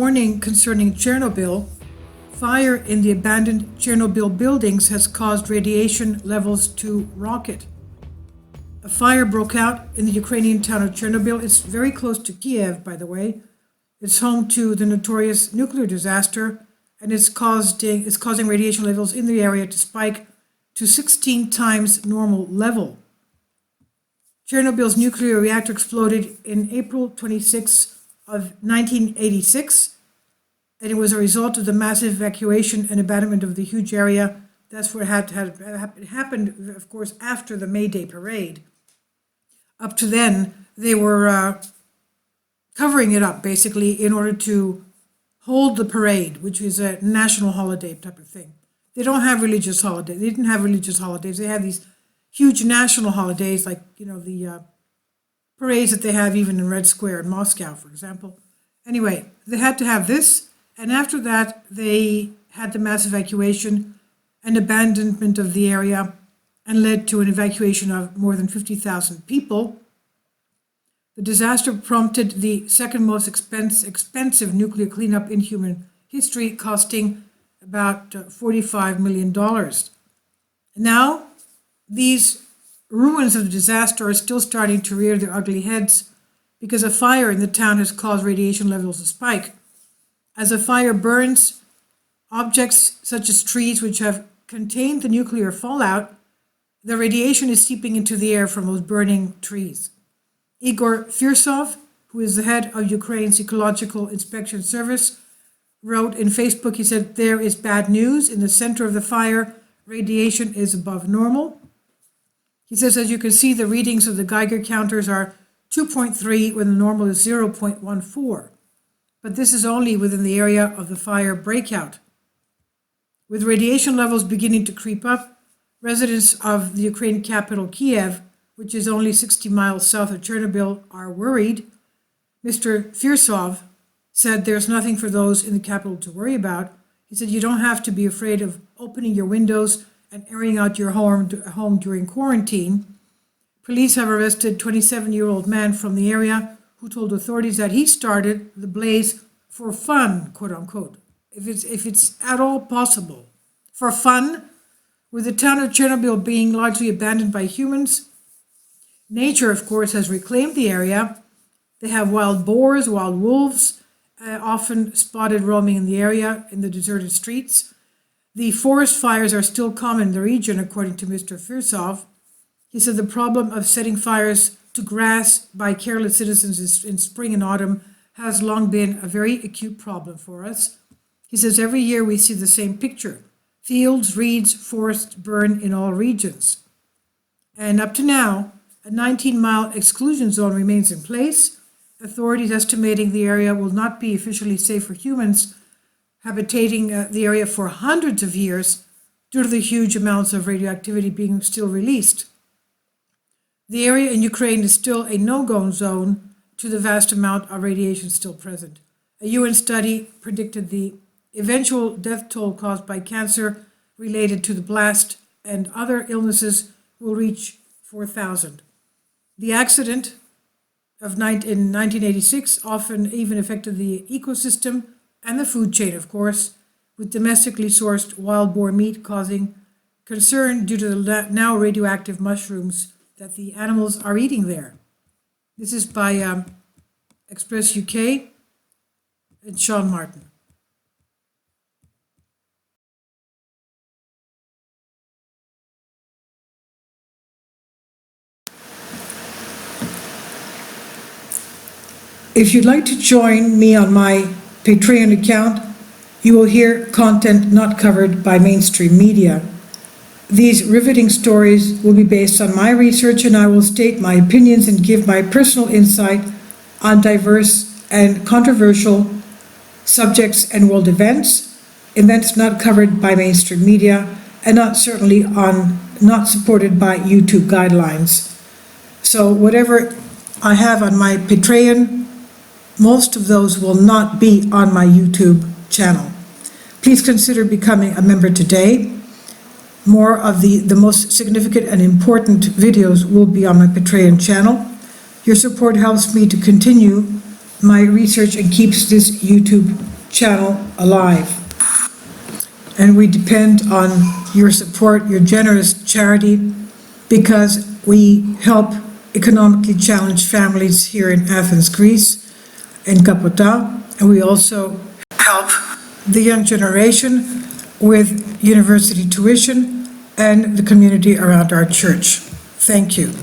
warning concerning Chernobyl. Fire in the abandoned Chernobyl buildings has caused radiation levels to rocket. A fire broke out in the Ukrainian town of Chernobyl. It's very close to Kiev, by the way. It's home to the notorious nuclear disaster, and it's causing radiation levels in the area to spike to 16 times normal level. Chernobyl's nuclear reactor exploded in April 26 of 1986, and it was a result of the massive evacuation and abandonment of the huge area. That's what it happened, of course, after the May Day parade. Up to then, they were covering it up, basically, in order to hold the parade, which is a national holiday type of thing. They don't have religious holidays. They didn't have religious holidays. They have these huge national holidays, like, the parades that they have even in Red Square in Moscow, for example. Anyway, they had to have this, and after that, they had the mass evacuation and abandonment of the area, and led to an evacuation of more than 50,000 people. The disaster prompted the second most expensive nuclear cleanup in human history, costing about $45 million. Now, these ruins of the disaster are still starting to rear their ugly heads because a fire in the town has caused radiation levels to spike. As a fire burns, objects such as trees which have contained the nuclear fallout, the radiation is seeping into the air from those burning trees. Igor Firsov, who is the head of Ukraine's Ecological Inspection Service, wrote in Facebook, he said, "There is bad news. In the center of the fire, radiation is above normal." He says, as you can see, the readings of the Geiger counters are 2.3 when the normal is 0.14. But this is only within the area of the fire breakout. With radiation levels beginning to creep up, residents of the Ukraine capital, Kiev, which is only 60 miles south of Chernobyl, are worried. Mr. Firsov said there's nothing for those in the capital to worry about. He said you don't have to be afraid of opening your windows and airing out your home during quarantine. Police have arrested a 27-year-old man from the area who told authorities that he started the blaze for fun, quote unquote, if it's at all possible. For fun, with the town of Chernobyl being largely abandoned by humans, nature, of course, has reclaimed the area. They have wild boars, wild wolves, often spotted roaming in the area in the deserted streets. The forest fires are still common in the region, according to Mr. Firsov. He said the problem of setting fires to grass by careless citizens in spring and autumn has long been a very acute problem for us. He says every year we see the same picture. Fields, reeds, forests burn in all regions. And up to now, a 19-mile exclusion zone remains in place. Authorities estimating the area will not be officially safe for humans habitating the area for hundreds of years due to the huge amounts of radioactivity being still released. The area in Ukraine is still a no-go zone to the vast amount of radiation still present. A UN study predicted the eventual death toll caused by cancer related to the blast and other illnesses will reach 4,000. The accident in 1986 often even affected the ecosystem and the food chain, of course, with domestically sourced wild boar meat causing concern due to the now radioactive mushrooms that the animals are eating there. This is by Express UK and Sean Martin. If you'd like to join me on my Patreon account, you will hear content not covered by mainstream media. These riveting stories will be based on my research, and I will state my opinions and give my personal insight on diverse and controversial subjects and world events not covered by mainstream media, and not supported by YouTube guidelines. So whatever I have on my Patreon, most of those will not be on my YouTube channel. Please consider becoming a member today. More of the most significant and important videos will be on my Patreon channel. Your support helps me to continue my research and keeps this YouTube channel alive. And we depend on your support, your generous charity, because we help economically challenged families here in Athens, Greece, in Kapota, and we also help the young generation with university tuition and the community around our church. Thank you.